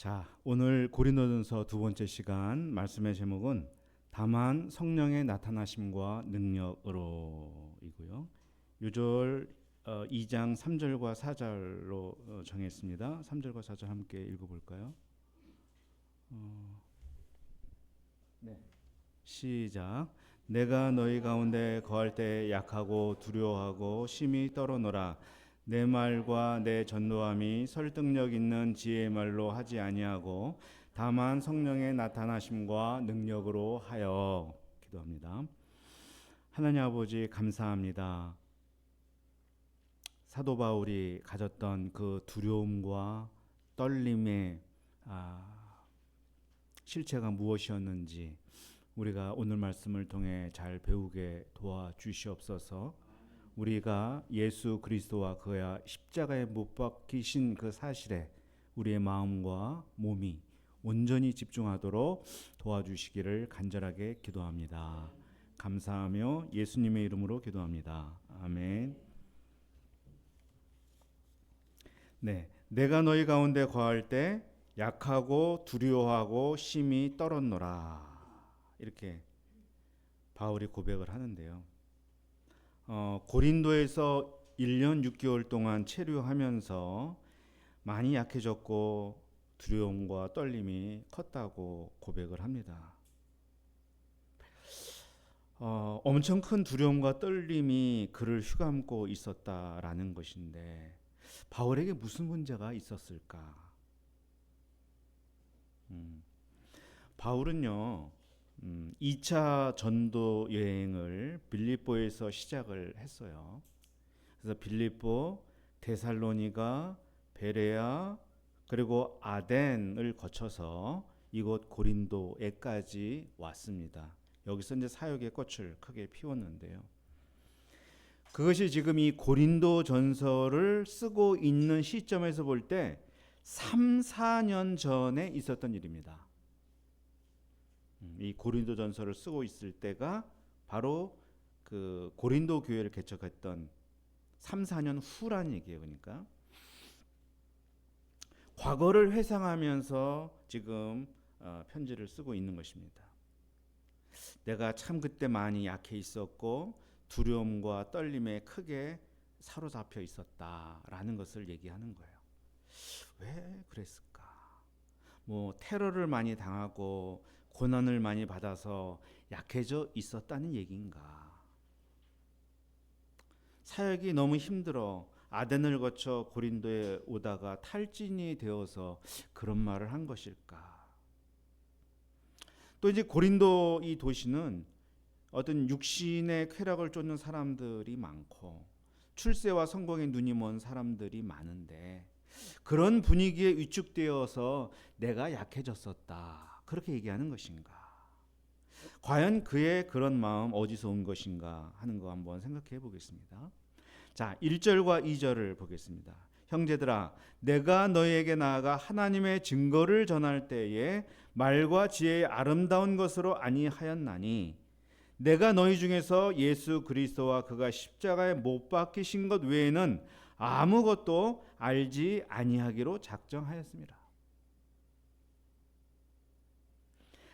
자, 오늘 고린도전서 두 번째 시간 말씀의 제목은 다만 성령의 나타나심과 능력으로이고요. 요절 2장 3절과 4절로 정했습니다. 3절과 4절 함께 읽어볼까요? 네. 시작. 내가 너희 가운데 거할 때 약하고 두려워하고 심히 떨어노라. 내 말과 내 전도함이 설득력 있는 지혜의 말로 하지 아니하고 다만 성령의 나타나심과 능력으로 하여 기도합니다. 하나님 아버지 감사합니다. 사도 바울이 가졌던 그 두려움과 떨림의 실체가 무엇이었는지 우리가 오늘 말씀을 통해 잘 배우게 도와주시옵소서. 우리가 예수 그리스도와 그의 십자가에 못 박히신 그 사실에 우리의 마음과 몸이 온전히 집중하도록 도와주시기를 간절하게 기도합니다. 감사하며 예수님의 이름으로 기도합니다. 아멘. 네, 내가 너희 가운데 거할 때 약하고 두려워하고 심히 떨었노라. 이렇게 바울이 고백을 하는데요. 고린도에서 1년 6개월 동안 체류하면서 많이 약해졌고 두려움과 떨림이 컸다고 고백을 합니다. 엄청 큰 두려움과 떨림이 그를 휘감고 있었다라는 것인데 바울에게 무슨 문제가 있었을까? 바울은요 2차 전도 여행을 빌립보에서 시작을 했어요. 그래서 빌립보, 데살로니가, 베레아 그리고 아덴을 거쳐서 이곳 고린도에까지 왔습니다. 여기서 이제 사역의 꽃을 크게 피웠는데요. 그것이 지금 이 고린도 전서를 쓰고 있는 시점에서 볼 때 3, 4년 전에 있었던 일입니다. 이 고린도 전서를 쓰고 있을 때가 바로 그 고린도 교회를 개척했던 3, 4년 후란 얘기예요. 그러니까 과거를 회상하면서 지금 편지를 쓰고 있는 것입니다. 내가 참 그때 많이 약해 있었고 두려움과 떨림에 크게 사로잡혀 있었다라는 것을 얘기하는 거예요. 왜 그랬을까? 뭐 테러를 많이 당하고 고난을 많이 받아서 약해져 있었다는 얘기인가? 사역이 너무 힘들어 아덴을 거쳐 고린도에 오다가 탈진이 되어서 그런 말을 한 것일까? 또 이제 고린도 이 도시는 어떤 육신의 쾌락을 쫓는 사람들이 많고 출세와 성공에 눈이 먼 사람들이 많은데 그런 분위기에 위축되어서 내가 약해졌었다. 그렇게 얘기하는 것인가? 과연 그의 그런 마음 어디서 온 것인가 하는 거 한번 생각해 보겠습니다. 자, 1절과 2절을 보겠습니다. 형제들아, 내가 너희에게 나아가 하나님의 증거를 전할 때에 말과 지혜의 아름다운 것으로 아니하였나니 내가 너희 중에서 예수 그리스도와 그가 십자가에 못 박히신 것 외에는 아무것도 알지 아니하기로 작정하였습니다.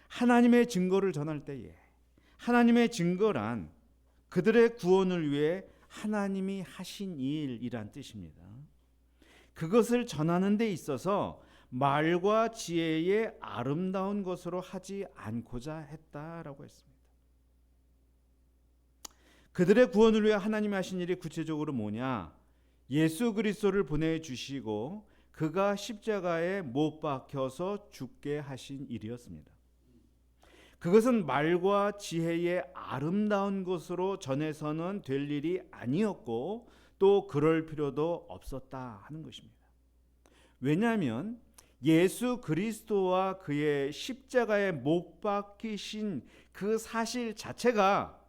하나님의 증거를 전할 때에 하나님의 증거란 그들의 구원을 위해 하나님이 하신 일이란 뜻입니다. 그것을 전하는 데 있어서 말과 지혜의 아름다운 것으로 하지 않고자 했다라고 했습니다. 그들의 구원을 위해 하나님이 하신 일이 구체적으로 뭐냐? 예수 그리스도를 보내주시고 그가 십자가에 못 박혀서 죽게 하신 일이었습니다. 그것은 말과 지혜의 아름다운 것으로 전해서는 될 일이 아니었고 또 그럴 필요도 없었다 하는 것입니다. 왜냐하면 예수 그리스도와 그의 십자가에 못 박히신 그 사실 자체가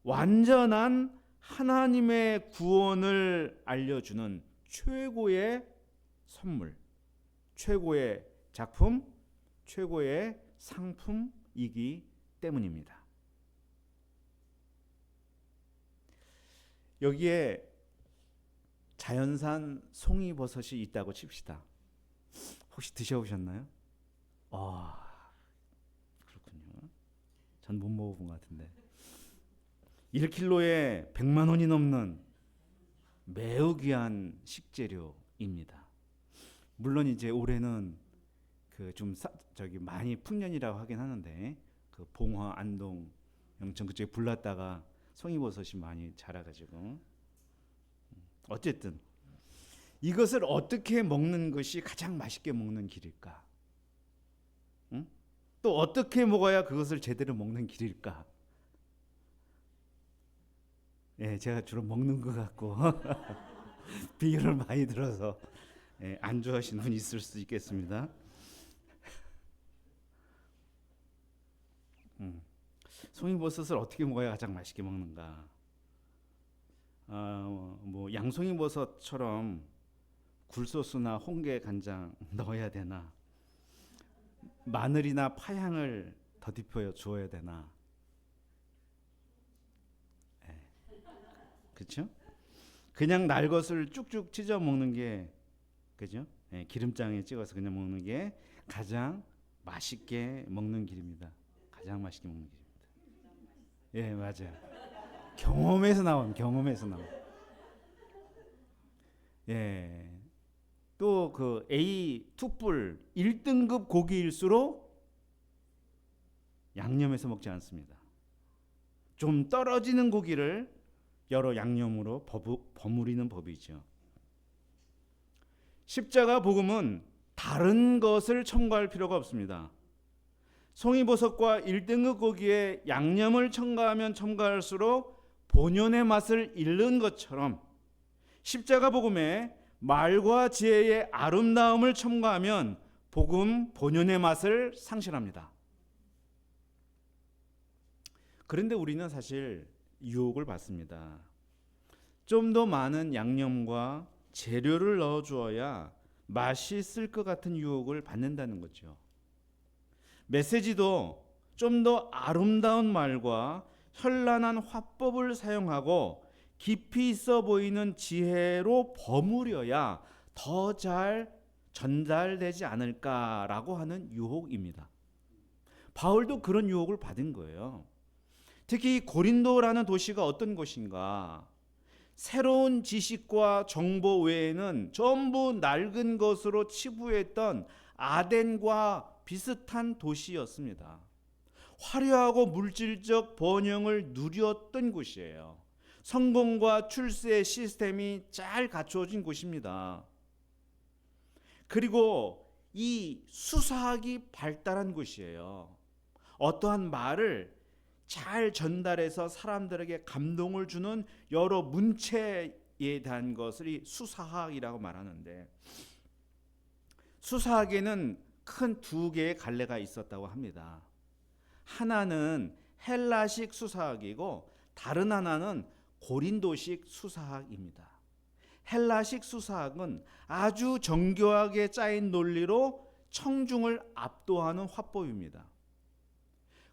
완전한 하나님의 구원을 알려주는 최고의 선물, 최고의 작품, 최고의 상품이기 때문입니다. 여기에 자연산 송이버섯이 있다고 칩시다. 혹시 드셔보셨나요? 그렇군요. 전 못 먹어본 것 같은데. 1kg에 100만 원이 넘는 매우 귀한 식재료입니다. 물론 이제 올해는 그 좀 저기 많이 풍년이라고 하긴 하는데 그 봉화, 안동, 영천 그쪽에 불났다가 송이버섯이 많이 자라가지고 어쨌든 이것을 어떻게 먹는 것이 가장 맛있게 먹는 길일까? 응? 또 어떻게 먹어야 그것을 제대로 먹는 길일까? 예, 제가 주로 먹는 것 같고 비유를 많이 들어서 안 좋아하시는 분이 있을 수 있겠습니다. 송이버섯을 어떻게 먹어야 가장 맛있게 먹는가? 뭐 양송이버섯처럼 굴소스나 홍게, 간장 넣어야 되나? 마늘이나 파향을 더딥혀 주어야 되나? 그렇죠? 그냥 날 것을 쭉쭉 찢어 먹는 게 그죠? 기름장에 찍어서 그냥 먹는 게 가장 맛있게 먹는 길입니다. 가장 맛있게 먹는 길입니다. 예, 맞아요. 경험에서 나온. 예. 또 그 A 툭불 1등급 고기일수록 양념해서 먹지 않습니다. 좀 떨어지는 고기를 여러 양념으로 버무리는 법이죠. 십자가 복음은 다른 것을 첨가할 필요가 없습니다. 송이버섯과 1등급 고기에 양념을 첨가하면 첨가할수록 본연의 맛을 잃는 것처럼 십자가 복음에 말과 지혜의 아름다움을 첨가하면 복음 본연의 맛을 상실합니다. 그런데 우리는 사실 유혹을 받습니다. 좀 더 많은 양념과 재료를 넣어 주어야 맛있을 것 같은 유혹을 받는다는 거죠. 메시지도 좀 더 아름다운 말과 현란한 화법을 사용하고 깊이 있어 보이는 지혜로 버무려야 더 잘 전달되지 않을까라고 하는 유혹입니다. 바울도 그런 유혹을 받은 거예요. 특히 고린도라는 도시가 어떤 곳인가? 새로운 지식과 정보 외에는 전부 낡은 것으로 치부했던 아덴과 비슷한 도시였습니다. 화려하고 물질적 번영을 누렸던 곳이에요. 성공과 출세 시스템이 잘 갖춰진 곳입니다. 그리고 이 수사학이 발달한 곳이에요. 어떠한 말을 잘 전달해서 사람들에게 감동을 주는 여러 문체에 대한 것을 이 수사학이라고 말하는데, 수사학에는 큰 두 개의 갈래가 있었다고 합니다. 하나는 헬라식 수사학이고 다른 하나는 고린도식 수사학입니다. 헬라식 수사학은 아주 정교하게 짜인 논리로 청중을 압도하는 화법입니다.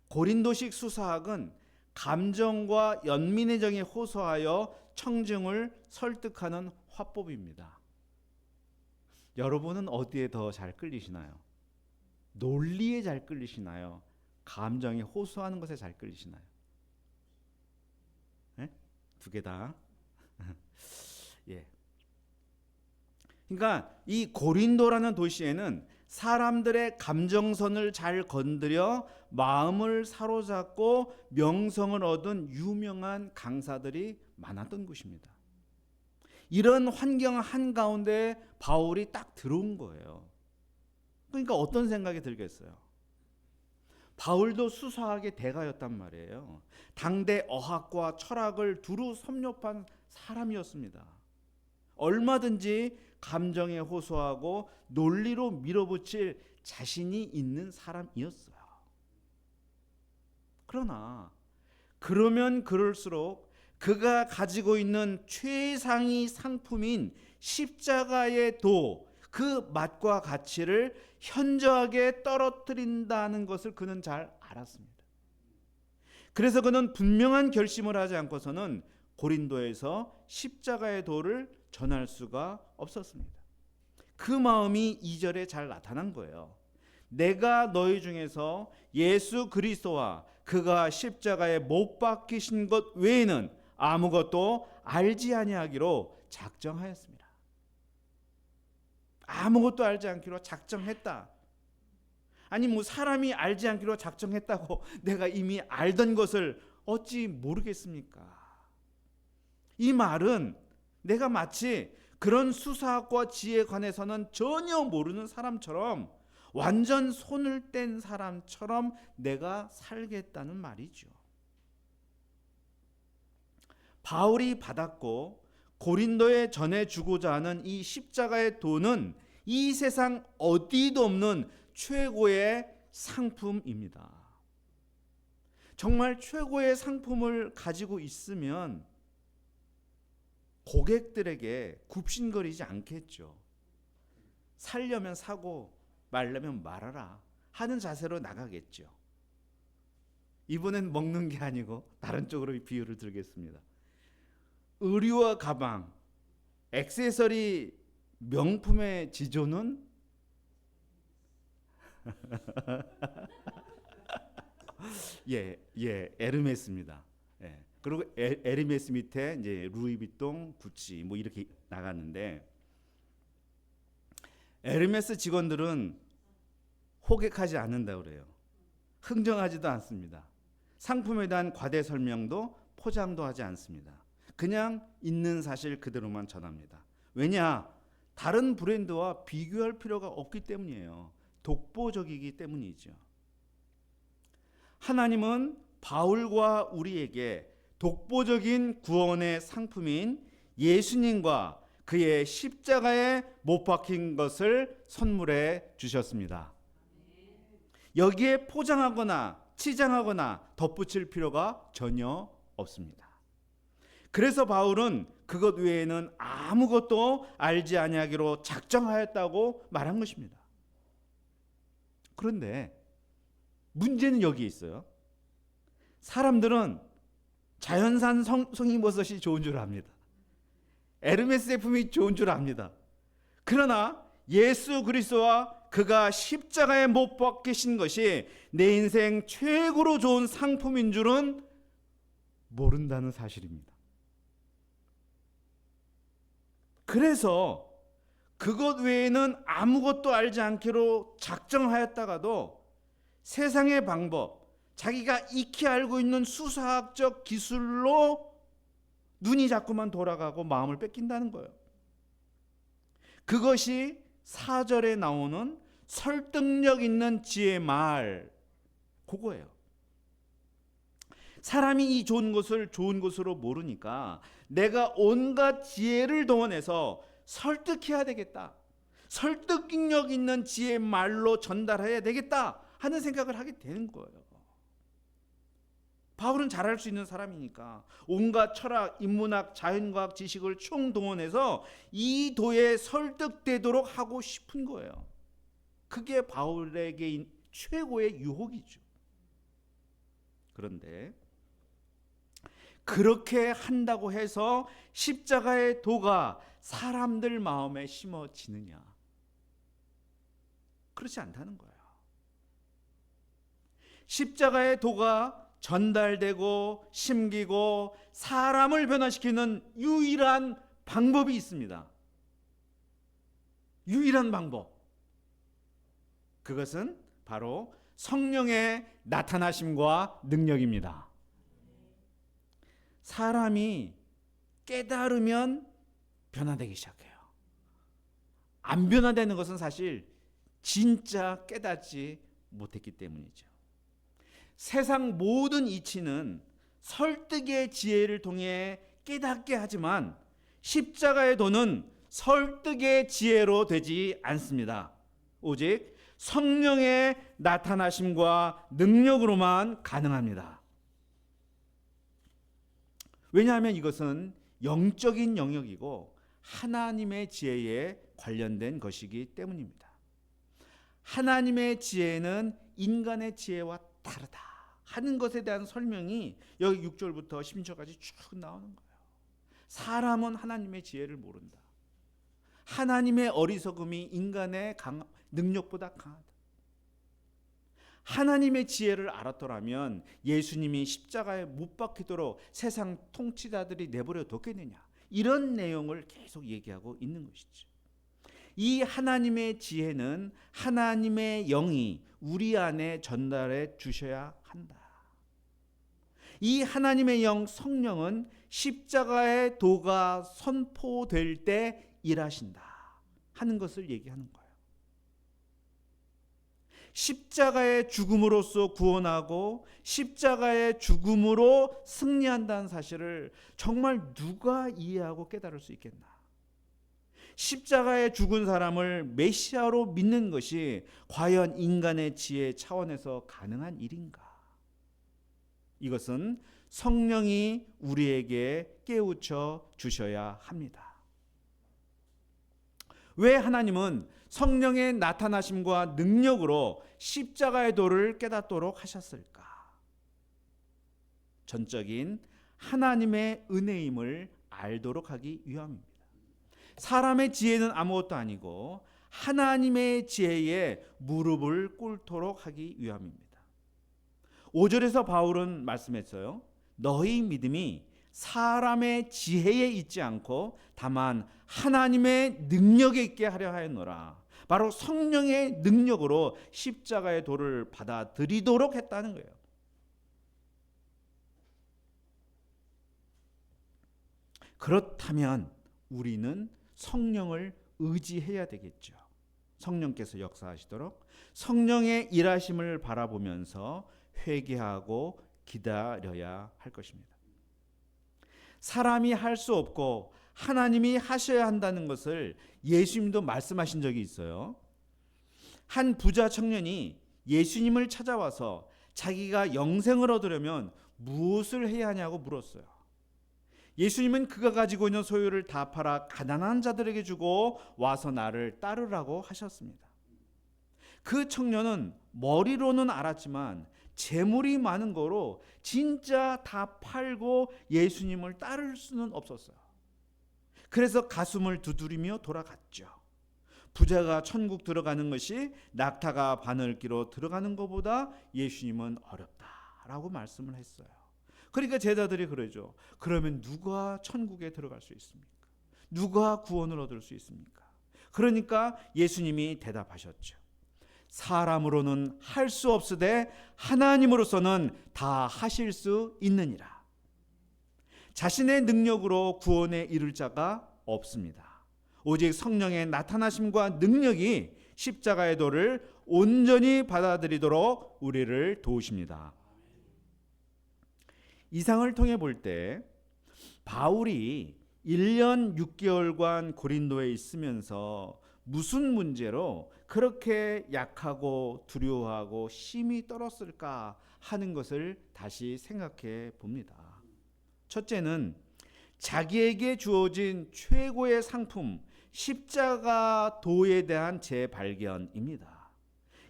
고린도식 수사학은 감정과 연민의 정에 호소하여 청중을 설득하는 화법입니다. 여러분은 어디에 더 잘 끌리시나요? 논리에 잘 끌리시나요? 감정에 호소하는 것에 잘 끌리시나요? 네? 두 개 다. 예. 그러니까 이 고린도라는 도시에는 사람들의 감정선을 잘 건드려 마음을 사로잡고 명성을 얻은 유명한 강사들이 많았던 곳입니다. 이런 환경 한가운데 바울이 딱 들어온 거예요. 그러니까 어떤 생각이 들겠어요? 바울도 수사학의 대가였단 말이에요. 당대 어학과 철학을 두루 섭렵한 사람이었습니다. 얼마든지 감정에 호소하고 논리로 밀어붙일 자신이 있는 사람이었어요. 그러나 그러면 그럴수록 그가 가지고 있는 최상위 상품인 십자가의 도, 그 맛과 가치를 현저하게 떨어뜨린다는 것을 그는 잘 알았습니다. 그래서 그는 분명한 결심을 하지 않고서는 고린도에서 십자가의 도를 전할 수가 없었습니다. 그 마음이 2절에 잘 나타난 거예요. 내가 너희 중에서 예수 그리스도와 그가 십자가에 못 박히신 것 외에는 아무것도 알지 아니하기로 작정하였습니다. 아무것도 알지 않기로 작정했다. 아니 뭐 사람이 알지 않기로 작정했다고 내가 이미 알던 것을 어찌 모르겠습니까? 이 말은 내가 마치 그런 수사학과 지혜에 관해서는 전혀 모르는 사람처럼, 완전 손을 뗀 사람처럼 내가 살겠다는 말이죠. 바울이 받았고 고린도에 전해주고자 하는 이 십자가의 도는 이 세상 어디도 없는 최고의 상품입니다. 정말 최고의 상품을 가지고 있으면 고객들에게 굽신거리지 않겠죠. 살려면 사고 말려면 말아라 하는 자세로 나가겠죠. 이번엔 먹는 게 아니고 다른 쪽으로 비유를 들겠습니다. 의류와 가방, 액세서리, 명품의 지조는 에르메스입니다. 예. 그리고 에르메스 밑에 이제 루이비통, 구찌 뭐 이렇게 나갔는데, 에르메스 직원들은 호객하지 않는다 그래요. 흥정하지도 않습니다. 상품에 대한 과대 설명도 포장도 하지 않습니다. 그냥 있는 사실 그대로만 전합니다. 왜냐? 다른 브랜드와 비교할 필요가 없기 때문이에요. 독보적이기 때문이죠. 하나님은 바울과 우리에게 독보적인 구원의 상품인 예수님과 그의 십자가에 못 박힌 것을 선물해 주셨습니다. 여기에 포장하거나 치장하거나 덧붙일 필요가 전혀 없습니다. 그래서 바울은 그것 외에는 아무것도 알지 아니하기로 작정하였다고 말한 것입니다. 그런데 문제는 여기 있어요. 사람들은 자연산 송이버섯이 좋은 줄 압니다. 에르메스 제품이 좋은 줄 압니다. 그러나 예수 그리스도와 그가 십자가에 못 박히신 것이 내 인생 최고로 좋은 상품인 줄은 모른다는 사실입니다. 그래서 그것 외에는 아무것도 알지 않기로 작정하였다가도 세상의 방법, 자기가 익히 알고 있는 수사학적 기술로 눈이 자꾸만 돌아가고 마음을 뺏긴다는 거예요. 그것이 4절에 나오는 설득력 있는 지혜의 말, 그거예요. 사람이 이 좋은 것을 좋은 것으로 모르니까 내가 온갖 지혜를 동원해서 설득해야 되겠다, 설득력 있는 지혜의 말로 전달해야 되겠다 하는 생각을 하게 되는 거예요. 바울은 잘할 수 있는 사람이니까 온갖 철학, 인문학, 자연과학 지식을 총동원해서 이 도에 설득되도록 하고 싶은 거예요. 그게 바울에게 최고의 유혹이죠. 그런데 그렇게 한다고 해서 십자가의 도가 사람들 마음에 심어지느냐? 그렇지 않다는 거예요. 십자가의 도가 전달되고 심기고 사람을 변화시키는 유일한 방법이 있습니다. 유일한 방법. 그것은 바로 성령의 나타나심과 능력입니다. 사람이 깨달으면 변화되기 시작해요. 안 변화되는 것은 사실 진짜 깨닫지 못했기 때문이죠. 세상 모든 이치는 설득의 지혜를 통해 깨닫게 하지만 십자가의 도는 설득의 지혜로 되지 않습니다. 오직 성령의 나타나심과 능력으로만 가능합니다. 왜냐하면 이것은 영적인 영역이고 하나님의 지혜에 관련된 것이기 때문입니다. 하나님의 지혜는 인간의 지혜와 다르다 하는 것에 대한 설명이 여기 6절부터 10절까지 쭉 나오는 거예요. 사람은 하나님의 지혜를 모른다. 하나님의 어리석음이 인간의 능력보다 강하다. 하나님의 지혜를 알았더라면 예수님이 십자가에 못 박히도록 세상 통치자들이 내버려 뒀겠느냐. 이런 내용을 계속 얘기하고 있는 것이죠. 이 하나님의 지혜는 하나님의 영이 우리 안에 전달해 주셔야 한다. 이 하나님의 영 성령은 십자가의 도가 선포될 때 일하신다 하는 것을 얘기하는 거예요. 십자가의 죽음으로써 구원하고 십자가의 죽음으로 승리한다는 사실을 정말 누가 이해하고 깨달을 수 있겠나? 십자가에 죽은 사람을 메시아로 믿는 것이 과연 인간의 지혜 차원에서 가능한 일인가? 이것은 성령이 우리에게 깨우쳐 주셔야 합니다. 왜 하나님은 성령의 나타나심과 능력으로 십자가의 도를 깨닫도록 하셨을까? 전적인 하나님의 은혜임을 알도록 하기 위함입니다. 사람의 지혜는 아무것도 아니고 하나님의 지혜에 무릎을 꿇도록 하기 위함입니다. 5절에서 바울은 말씀했어요. 너희 믿음이 사람의 지혜에 있지 않고 다만 하나님의 능력에 있게 하려 하였노라. 바로 성령의 능력으로 십자가의 도를 받아들이도록 했다는 거예요. 그렇다면 우리는 성령을 의지해야 되겠죠. 성령께서 역사하시도록 성령의 일하심을 바라보면서 회개하고 기다려야 할 것입니다. 사람이 할 수 없고 하나님이 하셔야 한다는 것을 예수님도 말씀하신 적이 있어요. 한 부자 청년이 예수님을 찾아와서 자기가 영생을 얻으려면 무엇을 해야 하냐고 물었어요. 예수님은 그가 가지고 있는 소유를 다 팔아 가난한 자들에게 주고 와서 나를 따르라고 하셨습니다. 그 청년은 머리로는 알았지만 재물이 많은 거로 진짜 다 팔고 예수님을 따를 수는 없었어요. 그래서 가슴을 두드리며 돌아갔죠. 부자가 천국 들어가는 것이 낙타가 바늘기로 들어가는 것보다 예수님은 어렵다라고 말씀을 했어요. 그러니까 제자들이 그러죠. 그러면 누가 천국에 들어갈 수 있습니까? 누가 구원을 얻을 수 있습니까? 그러니까 예수님이 대답하셨죠. 사람으로는 할 수 없으되 하나님으로서는 다 하실 수 있느니라. 자신의 능력으로 구원에 이를 자가 없습니다. 오직 성령의 나타나심과 능력이 십자가의 도를 온전히 받아들이도록 우리를 도우십니다. 이상을 통해 볼 때 바울이 1년 6개월간 고린도에 있으면서 무슨 문제로 그렇게 약하고 두려워하고 심히 떨었을까 하는 것을 다시 생각해 봅니다. 첫째는 자기에게 주어진 최고의 상품 십자가 도에 대한 재발견입니다.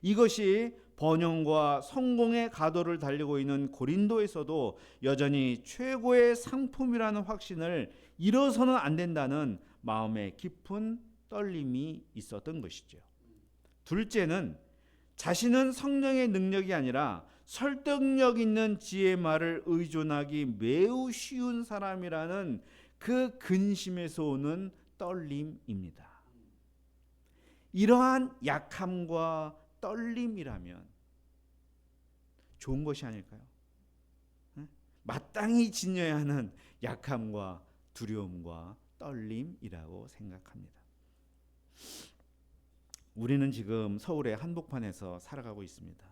이것이 번영과 성공의 가도를 달리고 있는 고린도에서도 여전히 최고의 상품이라는 확신을 잃어서는 안 된다는 마음의 깊은 떨림이 있었던 것이죠. 둘째는 자신은 성령의 능력이 아니라 설득력 있는 지혜의 말을 의존하기 매우 쉬운 사람이라는 그 근심에서 오는 떨림입니다. 이러한 약함과 떨림이라면 좋은 것이 아닐까요? 마땅히 지녀야 하는 약함과 두려움과 떨림이라고 생각합니다. 우리는 지금 서울의 한복판에서 살아가고 있습니다.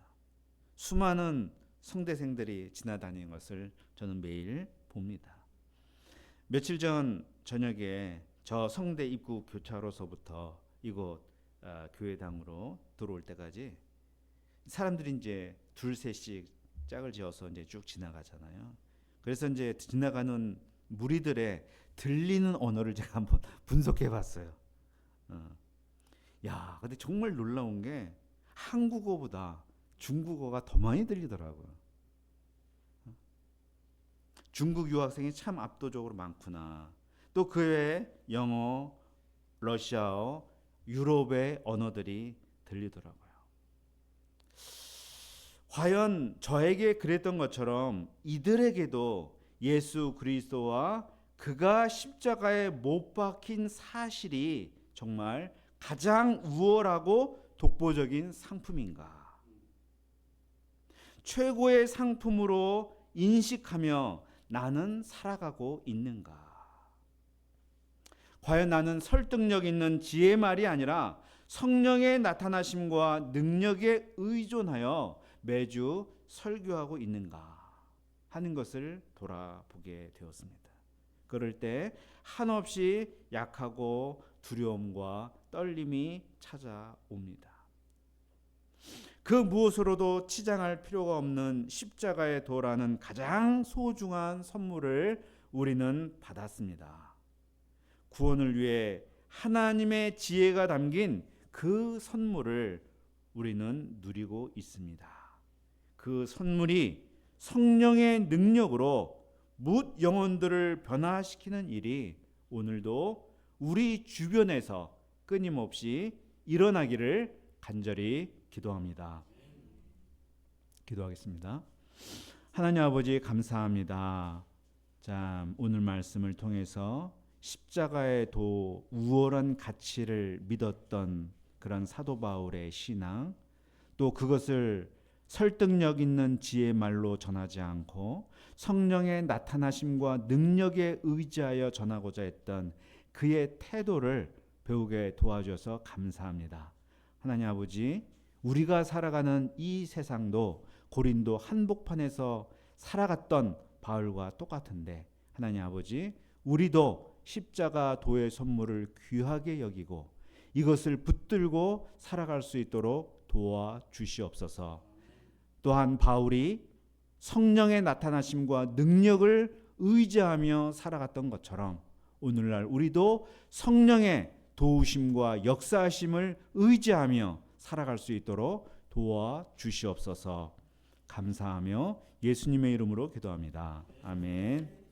수많은 성대생들이 지나다니는 것을 저는 매일 봅니다. 며칠 전 저녁에 저 성대 입구 교차로서부터 이곳 교회당으로 들어올 때까지 사람들이 이제 둘 셋씩 짝을 지어서 이제 쭉 지나가잖아요. 그래서 이제 지나가는 무리들의 들리는 언어를 제가 한번 분석해 봤어요. 야, 근데 정말 놀라운 게 한국어보다 중국어가 더 많이 들리더라고요. 중국 유학생이 참 압도적으로 많구나. 또 그 외에 영어, 러시아어, 유럽의 언어들이 들리더라고요. 과연 저에게 그랬던 것처럼 이들에게도 예수 그리스도와 그가 십자가에 못 박힌 사실이 정말 가장 우월하고 독보적인 상품인가? 최고의 상품으로 인식하며 나는 살아가고 있는가? 과연 나는 설득력 있는 지혜의 말이 아니라 성령의 나타나심과 능력에 의존하여 매주 설교하고 있는가 하는 것을 돌아보게 되었습니다. 그럴 때 한없이 약하고 두려움과 떨림이 찾아옵니다. 그 무엇으로도 치장할 필요가 없는 십자가의 도라는 가장 소중한 선물을 우리는 받았습니다. 구원을 위해 하나님의 지혜가 담긴 그 선물을 우리는 누리고 있습니다. 그 선물이 성령의 능력으로 뭇 영혼들을 변화시키는 일이 오늘도 우리 주변에서 끊임없이 일어나기를 간절히 기도합니다. 기도하겠습니다. 하나님 아버지 감사합니다. 참 오늘 말씀을 통해서 십자가의 도 우월한 가치를 믿었던 그런 사도 바울의 신앙, 또 그것을 설득력 있는 지혜의 말로 전하지 않고 성령의 나타나심과 능력에 의지하여 전하고자 했던 그의 태도를 배우게 도와주셔서 감사합니다. 하나님 아버지, 우리가 살아가는 이 세상도 고린도 한복판에서 살아갔던 바울과 똑같은데 하나님 아버지, 우리도 십자가 도의 선물을 귀하게 여기고 이것을 붙들고 살아갈 수 있도록 도와주시옵소서. 또한 바울이 성령의 나타나심과 능력을 의지하며 살아갔던 것처럼 오늘날 우리도 성령의 도우심과 역사하심을 의지하며 살아갈 수 있도록 도와주시옵소서. 감사하며 예수님의 이름으로 기도합니다. 아멘.